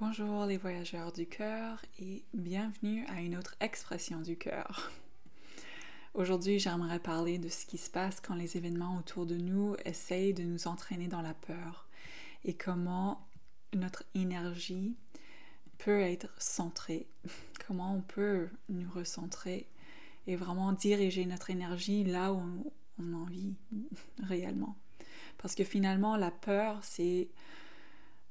Bonjour les voyageurs du cœur et bienvenue à une autre expression du cœur. Aujourd'hui, j'aimerais parler de ce qui se passe quand les événements autour de nous essayent de nous entraîner dans la peur et comment notre énergie peut être centrée, comment on peut nous recentrer et vraiment diriger notre énergie là où on a envie réellement. Parce que finalement, la peur, c'est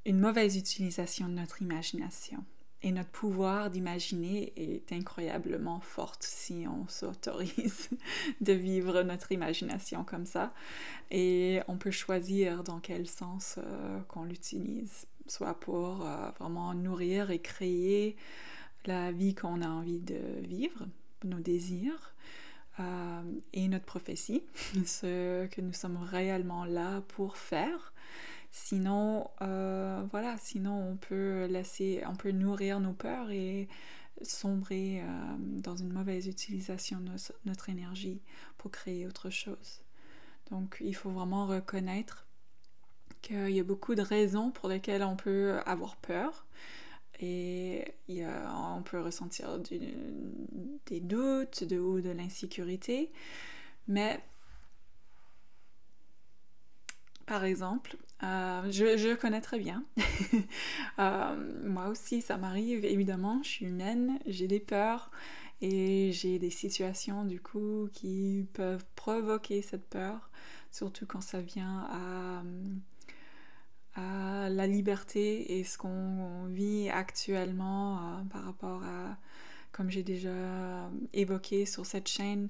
une mauvaise utilisation de notre imagination. Et notre pouvoir d'imaginer est incroyablement forte si on s'autorise de vivre notre imagination comme ça. Et on peut choisir dans quel sens qu'on l'utilise, soit pour vraiment nourrir et créer la vie qu'on a envie de vivre, nos désirs, et notre prophétie, ce que nous sommes réellement là pour faire. Sinon, sinon on peut nourrir nos peurs et sombrer dans une mauvaise utilisation de notre énergie pour créer autre chose. Donc, il faut vraiment reconnaître qu'il y a beaucoup de raisons pour lesquelles on peut avoir peur. Et on peut ressentir des doutes ou de l'insécurité. Mais par exemple, je connais très bien. Moi aussi, ça m'arrive, évidemment, je suis humaine, j'ai des peurs et j'ai des situations du coup qui peuvent provoquer cette peur, surtout quand ça vient à la liberté et ce qu'on vit actuellement par rapport à, comme j'ai déjà évoqué sur cette chaîne,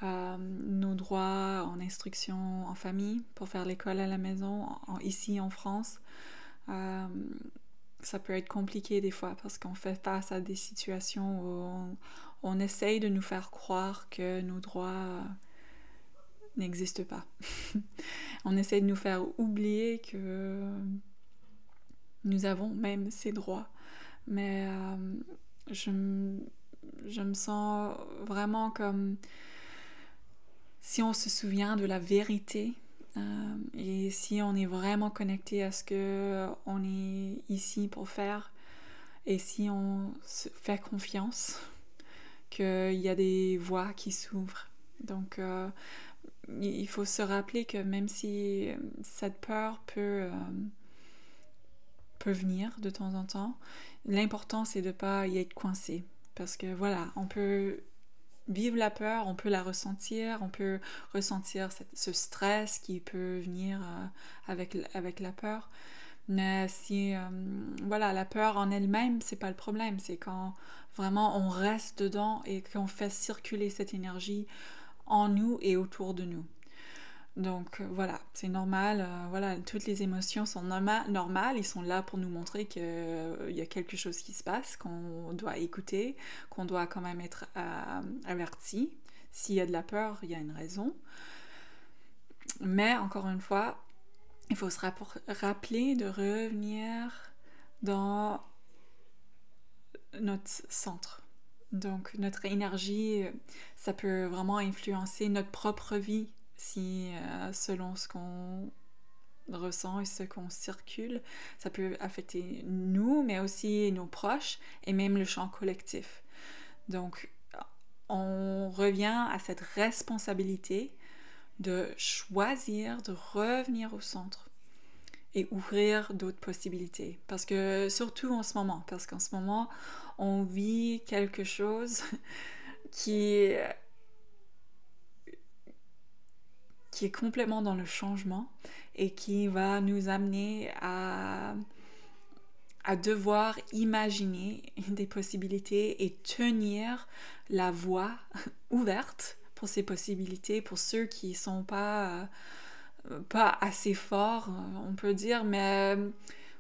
nos droits en instruction en famille pour faire l'école à la maison, ici en France. Ça peut être compliqué des fois parce qu'on fait face à des situations où on essaye de nous faire croire que nos droits n'existent pas. On essaye de nous faire oublier que nous avons même ces droits. Mais je me sens vraiment comme si on se souvient de la vérité et si on est vraiment connecté à ce qu'on est ici pour faire et si on se fait confiance qu'il y a des voies qui s'ouvrent. Donc il faut se rappeler que même si cette peur peut venir de temps en temps, l'important c'est de ne pas y être coincé. Parce que voilà, on peut vivre la peur, on peut la ressentir, on peut ressentir ce stress qui peut venir avec la peur. Mais si, la peur en elle-même, c'est pas le problème. C'est quand vraiment on reste dedans et qu'on fait circuler cette énergie en nous et autour de nous. Donc voilà, c'est normal, toutes les émotions sont normales, ils sont là pour nous montrer qu'il y a quelque chose qui se passe, qu'on doit écouter, qu'on doit quand même être averti. S'il y a de la peur, il y a une raison. Mais encore une fois, il faut se rappeler de revenir dans notre centre. Donc notre énergie, ça peut vraiment influencer notre propre vie. Si selon ce qu'on ressent et ce qu'on circule, ça peut affecter nous, mais aussi nos proches et même le champ collectif. Donc, on revient à cette responsabilité de choisir de revenir au centre et ouvrir d'autres possibilités. Parce que, surtout en ce moment, on vit quelque chose qui est complètement dans le changement et qui va nous amener à devoir imaginer des possibilités et tenir la voie ouverte pour ces possibilités, pour ceux qui sont pas assez forts, on peut dire, mais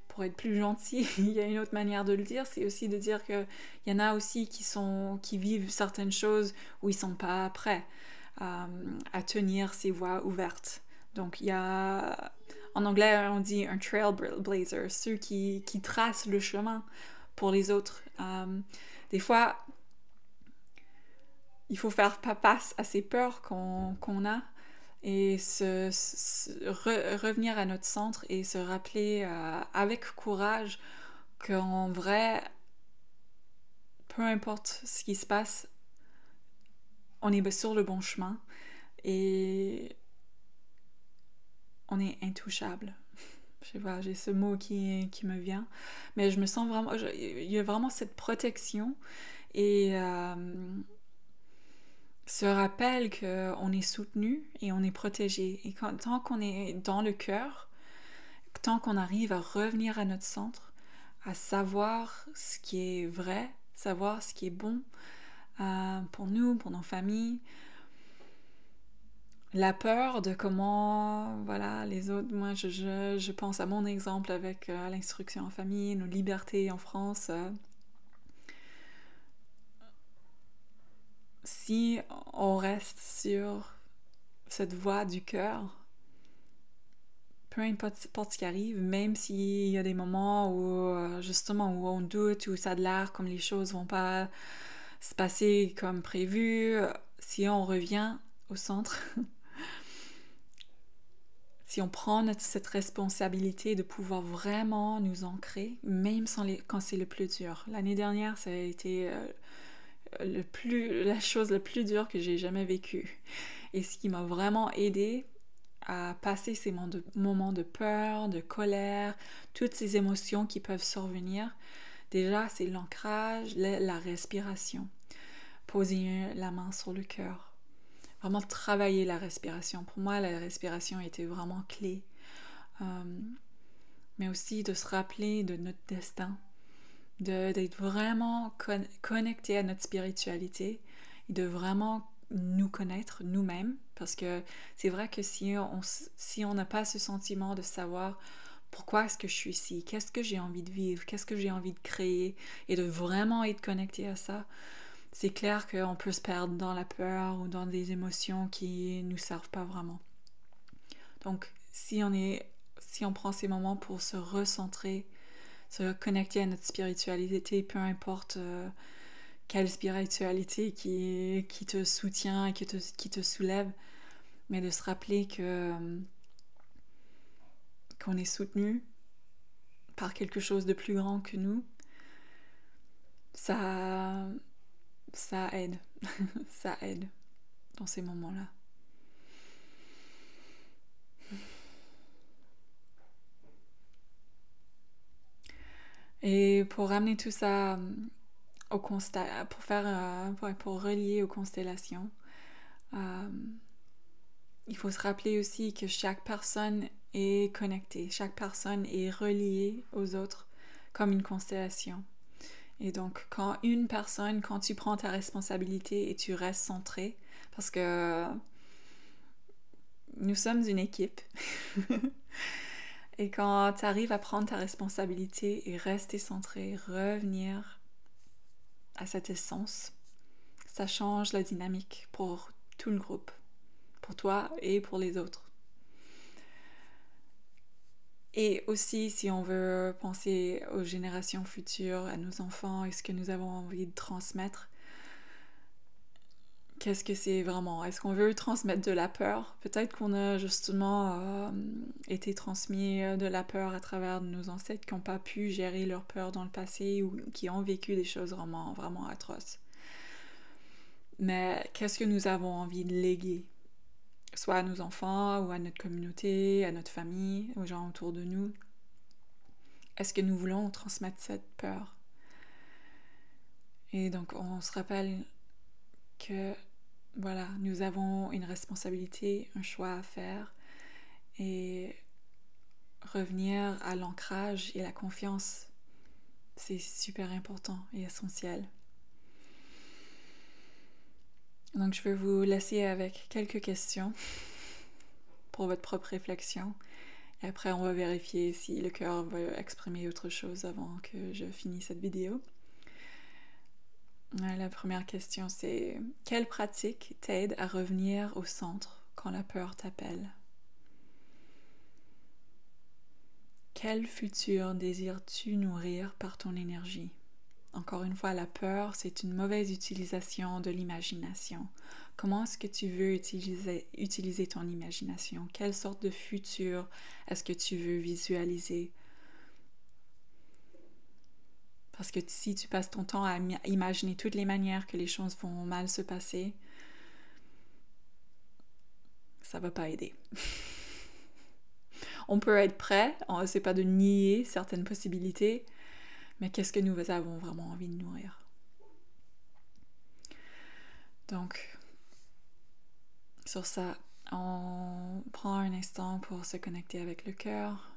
pour être plus gentil, il y a une autre manière de le dire, c'est aussi de dire qu'il y en a aussi qui vivent certaines choses où ils sont pas prêts à tenir ces voies ouvertes. Donc il y a, en anglais on dit un trailblazer, ceux qui tracent le chemin pour les autres. Des fois, il faut faire face à ces peurs qu'on a et revenir à notre centre et se rappeler avec courage qu'en vrai, peu importe ce qui se passe, on est sur le bon chemin et on est intouchable. Je sais pas, j'ai ce mot qui me vient, mais je me sens vraiment, il y a vraiment cette protection et ce rappel qu'on est soutenu et on est protégé. Et tant qu'on est dans le cœur, tant qu'on arrive à revenir à notre centre, à savoir ce qui est vrai, savoir ce qui est bon pour nous, pour nos familles, la peur de comment, voilà, les autres, moi je pense à mon exemple avec l'instruction en famille, nos libertés en France. Si on reste sur cette voie du cœur, peu importe ce qui arrive, même s'il y a des moments où justement où on doute, où ça a l'air comme les choses vont pas se passer comme prévu, si on revient au centre, si on prend cette responsabilité de pouvoir vraiment nous ancrer, même quand c'est le plus dur. L'année dernière, ça a été la chose la plus dure que j'ai jamais vécue. Et ce qui m'a vraiment aidée à passer ces moments de peur, de colère, toutes ces émotions qui peuvent survenir, déjà, c'est l'ancrage, la respiration. Poser la main sur le cœur. Vraiment travailler la respiration. Pour moi, la respiration était vraiment clé. Mais aussi de se rappeler de notre destin, d'être vraiment connecté à notre spiritualité et de vraiment nous connaître nous-mêmes, parce que c'est vrai que si on n'a pas ce sentiment de savoir pourquoi est-ce que je suis ici, qu'est-ce que j'ai envie de vivre, qu'est-ce que j'ai envie de créer, et de vraiment être connecté à ça, c'est clair qu'on peut se perdre dans la peur ou dans des émotions qui nous servent pas vraiment. Donc si on prend ces moments pour se recentrer, se connecter à notre spiritualité, peu importe quelle spiritualité qui te soutient et qui te soulève, mais de se rappeler qu'on est soutenu par quelque chose de plus grand que nous, ça aide. Ça aide dans ces moments-là. Et pour ramener tout ça au constat, pour relier aux constellations, il faut se rappeler aussi que chaque personne est connectée, chaque personne est reliée aux autres comme une constellation. Et donc, quand tu prends ta responsabilité et tu restes centré, parce que nous sommes une équipe, et quand tu arrives à prendre ta responsabilité et rester centré, revenir à cette essence, ça change la dynamique pour tout le groupe, pour toi et pour les autres. Et aussi, si on veut penser aux générations futures, à nos enfants et ce que nous avons envie de transmettre, qu'est-ce que c'est vraiment? Est-ce qu'on veut transmettre de la peur? Peut-être qu'on a justement été transmis de la peur à travers nos ancêtres qui n'ont pas pu gérer leur peur dans le passé ou qui ont vécu des choses vraiment, vraiment atroces. Mais qu'est-ce que nous avons envie de léguer? Soit à nos enfants ou à notre communauté, à notre famille, aux gens autour de nous. Est-ce que nous voulons transmettre cette peur? Et donc on se rappelle que voilà, nous avons une responsabilité, un choix à faire et revenir à l'ancrage et la confiance, c'est super important et essentiel. Donc je vais vous laisser avec quelques questions pour votre propre réflexion. Et après, on va vérifier si le cœur veut exprimer autre chose avant que je finisse cette vidéo. La première question, c'est « Quelle pratique t'aide à revenir au centre quand la peur t'appelle? Quel futur désires-tu nourrir par ton énergie? » Encore une fois, la peur, c'est une mauvaise utilisation de l'imagination. Comment est-ce que tu veux utiliser ton imagination? Quelle sorte de futur est-ce que tu veux visualiser? Parce que si tu passes ton temps à imaginer toutes les manières que les choses vont mal se passer, ça va pas aider. On peut être prêt, c'est pas de nier certaines possibilités, mais qu'est-ce que nous avons vraiment envie de nourrir? Donc, sur ça, on prend un instant pour se connecter avec le cœur.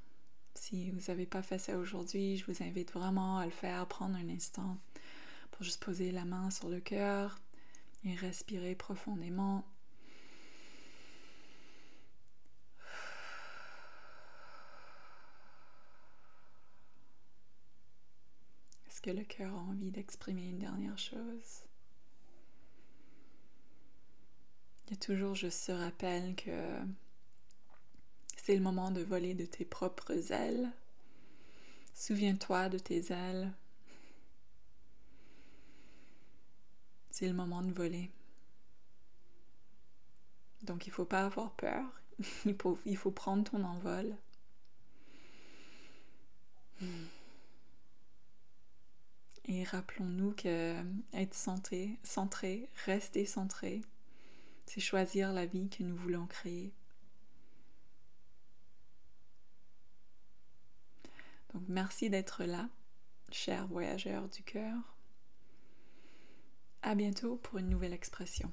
Si vous n'avez pas fait ça aujourd'hui, je vous invite vraiment à le faire, prendre un instant pour juste poser la main sur le cœur et respirer profondément. Est-ce que le cœur a envie d'exprimer une dernière chose? Il y a toujours juste ce rappel que c'est le moment de voler de tes propres ailes. Souviens-toi de tes ailes. C'est le moment de voler. Donc il ne faut pas avoir peur. Il faut prendre ton envol. Et rappelons-nous que être centré, rester centré, c'est choisir la vie que nous voulons créer. Donc merci d'être là, chers voyageurs du cœur. À bientôt pour une nouvelle expression.